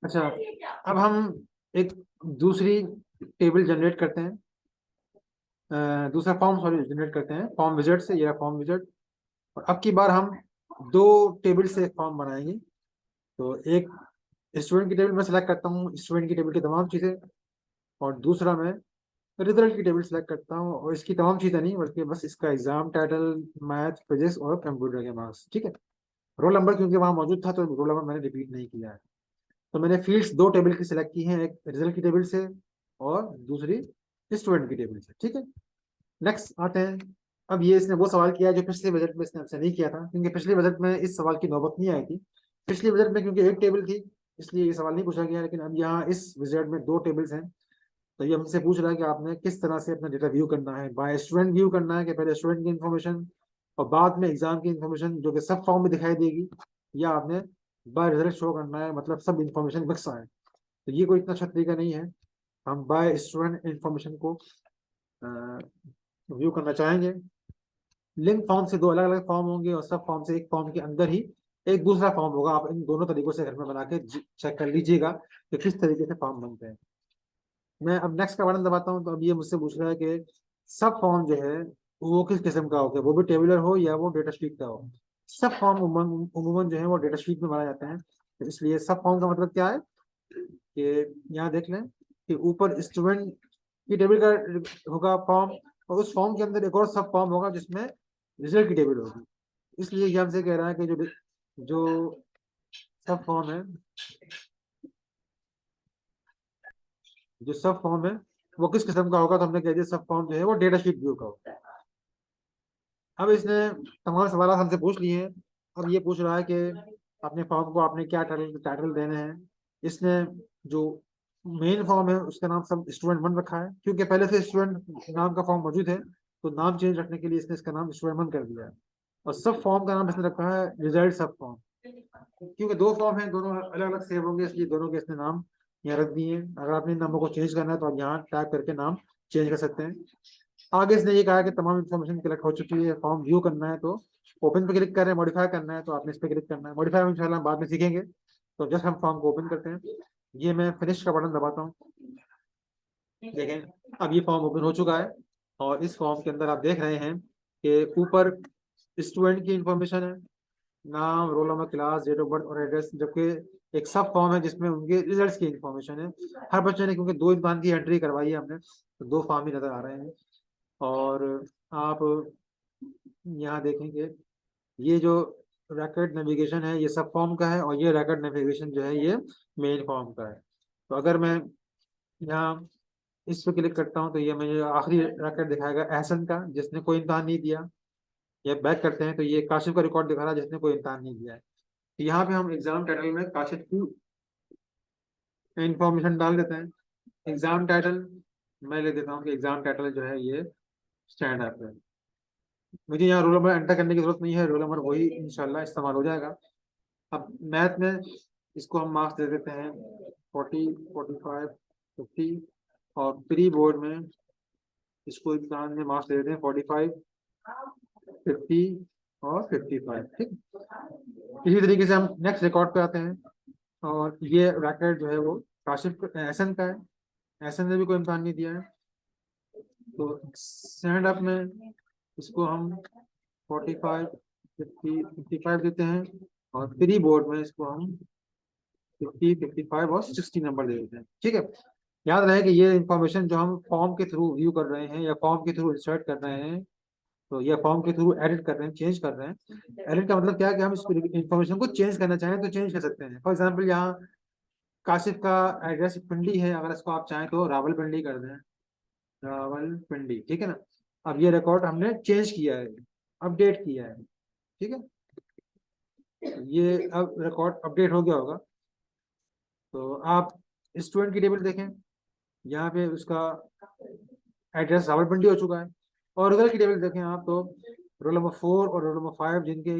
अच्छा, अब हम एक दूसरी टेबल जनरेट करते हैं, दूसरा फॉर्म सॉरी जनरेट करते हैं फॉर्म विजार्ड से, या फॉर्म विजार्ड। और अब की बार हम दो टेबल से एक फॉर्म बनाएंगे। तो एक स्टूडेंट की टेबल में सेलेक्ट करता हूँ स्टूडेंट की टेबल की तमाम चीज़ें, और दूसरा मैं रिजल्ट की टेबल सेलेक्ट करता हूँ और इसकी तमाम चीज़ें नहीं, बल्कि बस इसका एग्जाम टाइटल, मैथ, फिजिक्स और कंप्यूटर के मार्क्स। ठीक है, रोल नंबर क्योंकि वहाँ मौजूद था तो रोल नंबर मैंने रिपीट नहीं किया है। तो मैंने फील्ड्स दो टेबल की सिलेक्ट की हैं, एक रिजल्ट की टेबल से और दूसरी स्टूडेंट की टेबल से। ठीक है, नेक्स्ट आते हैं। अब ये इसने वो सवाल किया जो पिछले बजट में इसने हमसे नहीं किया था, क्योंकि पिछले बजट में इस सवाल की नौबत नहीं आई थी। पिछले बजट में क्योंकि एक टेबल थी इसलिए ये सवाल नहीं पूछा गया, लेकिन अब यहाँ इस बजट में दो टेबल्स हैं। तो ये हमसे पूछ रहा है कि आपने किस तरह से अपना डेटा व्यू करना है, बाय स्टूडेंट व्यू करना है कि पहले स्टूडेंट की इन्फॉर्मेशन और बाद में एग्जाम की इन्फॉर्मेशन जो कि सब फॉर्म में दिखाई देगी, या आपने बाय रिजल्ट शो करना है, मतलब सब इन्फॉर्मेशन मिक्स आए। तो ये कोई इतना अच्छा तरीका नहीं है। हम बाय स्टूडेंट इन्फॉर्मेशन को व्यू करना चाहेंगे। लिंक फॉर्म से दो अलग अलग फॉर्म होंगे और सब फॉर्म से एक फॉर्म के अंदर ही एक दूसरा फॉर्म होगा। आप इन दोनों तरीकों से घर में बना के चेक कर लीजिएगा कि किस तरीके से फॉर्म बनते हैं। मैं अब नेक्स्ट का बटन दबाता हूँ तो अब ये मुझसे पूछ रहा है कि सब फॉर्म जो है वो किस किस्म का हो, वो भी टेबुलर हो या वो डेटा शीट का हो। सब फॉर्म उमूमन जो है वो डेटा शीट में बनाए जाते हैं। तो इसलिए सब फॉर्म का मतलब क्या है कि यहाँ देख लें कि ऊपर स्टूडेंट की टेबल का होगा फॉर्म, और उस फॉर्म के अंदर एक और सब फॉर्म होगा जिसमें रिजल्ट की टेबल होगी। इसलिए ये हमसे कह रहा है कि जो जो सब फॉर्म है, जो सब फॉर्म है वो किस किस्म का होगा, तो हमने कह दिया सब फॉर्म जो है वो डेटा शीट व्यू का होगा। अब इसने तमाम सवाल हमसे पूछ लिए हैं। अब ये पूछ रहा है कि अपने फॉर्म को आपने क्या टाइटल टाइटल देने हैं। इसने जो मेन फॉर्म है उसका नाम सब स्टूडेंट वन रखा है, क्योंकि पहले से स्टूडेंट नाम का फॉर्म मौजूद है, तो नाम चेंज रखने के लिए इसने इसका नाम स्टूडेंट वन कर दिया है। और सब फॉर्म का नाम इसने रखा है रिजल्ट सब फॉर्म, क्योंकि दो फॉर्म है, दोनों अलग अलग सेव होंगे, इसलिए दोनों के इसने नाम यहाँ रख दिए हैं। अगर आपने इन नामों को चेंज करना है तो आप यहाँ टाइप करके नाम चेंज कर सकते हैं। आगे इसने ये कहा कि तमाम इन्फॉर्मेशन कलेक्ट हो चुकी है, फॉर्म व्यू करना है तो ओपन पे क्लिक करें, मॉडिफाई करना है तो आपने इस पे क्लिक करना है। मॉडिफाई इंशाल्लाह हम बाद में सीखेंगे। तो जस्ट हम फॉर्म को ओपन करते हैं। ये मैं फिनिश का बटन दबाता हूँ। देखें अब ये फॉर्म ओपन हो चुका है, और इस फॉर्म के अंदर आप देख रहे हैं कि ऊपर स्टूडेंट की इंफॉर्मेशन है, नाम, roll number, class, date of birth और एड्रेस, जबकि एक सब फॉर्म है जिसमें उनके रिजल्ट्स की इंफॉर्मेशन है। हर बच्चे ने क्योंकि दो इम्तहान की एंट्री करवाई है हमने, तो दो फॉर्म ही नजर आ रहे हैं। और आप यहाँ देखेंगे ये जो रैकेट नेविगेशन है ये सब फॉर्म का है, और ये रैकेट नेविगेशन जो है ये मेन फॉर्म का है। तो अगर मैं यहाँ इस पे क्लिक करता हूँ तो ये मुझे आखिरी रैकेट दिखाएगा एहसन का, जिसने कोई इम्तहान नहीं दिया। या बैक करते हैं तो ये काशिफ का रिकॉर्ड दिखा रहा है जिसने कोई इम्तहान नहीं दिया है। तो यहाँ पे हम एग्जाम टाइटल में काशिफ की इंफॉर्मेशन डाल देते हैं। एग्जाम टाइटल मैं ले देता हूँ कि एग्जाम टाइटल जो है ये स्टैंड अप है। मुझे यहाँ रोल नंबर एंटर करने की जरूरत नहीं है, रोल नंबर वही इंशाल्लाह इस्तेमाल हो जाएगा। अब मैथ में इसको हम मार्क्स दे देते हैं 40, 45, 50। और प्री बोर्ड में इसको एग्जाम में मार्क्स दे देते हैं 45, 50 और 55। ठीक, इसी तरीके से हम नेक्स्ट रिकॉर्ड पे आते हैं। और ये रैकेट जो है वो काशिफ एहसन का है, एहसन ने भी कोई इम्तहान नहीं दिया है। तो स्टैंड अप में इसको हम 45, 50, 55 देते हैं, और प्री बोर्ड में इसको हम 50, 55 और 60 नंबर दे देते हैं। ठीक है, याद रहे कि ये इंफॉर्मेशन जो हम फॉर्म के थ्रू व्यू कर रहे हैं या फॉर्म के थ्रू इंसर्ट कर रहे हैं, तो या फॉर्म के थ्रू एडिट कर रहे हैं, चेंज कर रहे हैं। एडिट का मतलब क्या है कि हम इस इंफॉर्मेशन को चेंज करना चाहें तो चेंज कर सकते हैं। फॉर एग्जाम्पल यहाँ काशिफ का एड्रेस पिंडी है, अगर इसको आप चाहें तो रावलपिंडी कर दें, रावलपिंडी। ठीक है ना, अब ये रिकॉर्ड हमने चेंज किया है, अपडेट किया है। ठीक है, ये अब रिकॉर्ड अपडेट हो गया होगा। तो आप स्टूडेंट की टेबल देखें, यहाँ पे उसका एड्रेस रावलपिंडी हो चुका है। और रिजल्ट की टेबल देखें आप तो रोल नंबर 4 और रोल नंबर 5 जिनके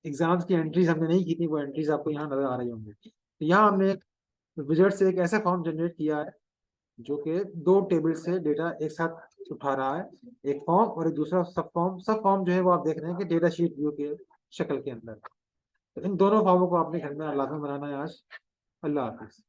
एग्जाम्स की एंट्रीज हमने नहीं की थी, वो एंट्रीज आपको यहाँ नजर आ रही होंगी। तो यहाँ हमने एक विजार्ड से एक ऐसा फॉर्म जनरेट किया है जो कि दो टेबल से डेटा एक साथ उठा रहा है, एक फॉर्म और एक दूसरा सब फॉर्म। सब फॉर्म जो है वो आप देख रहे हैं कि डेटा शीट व्यू के शक्ल के अंदर। तो इन दोनों फॉर्मों को आपने घर में लाजमी बनाना है आज। अल्लाह हाफिज।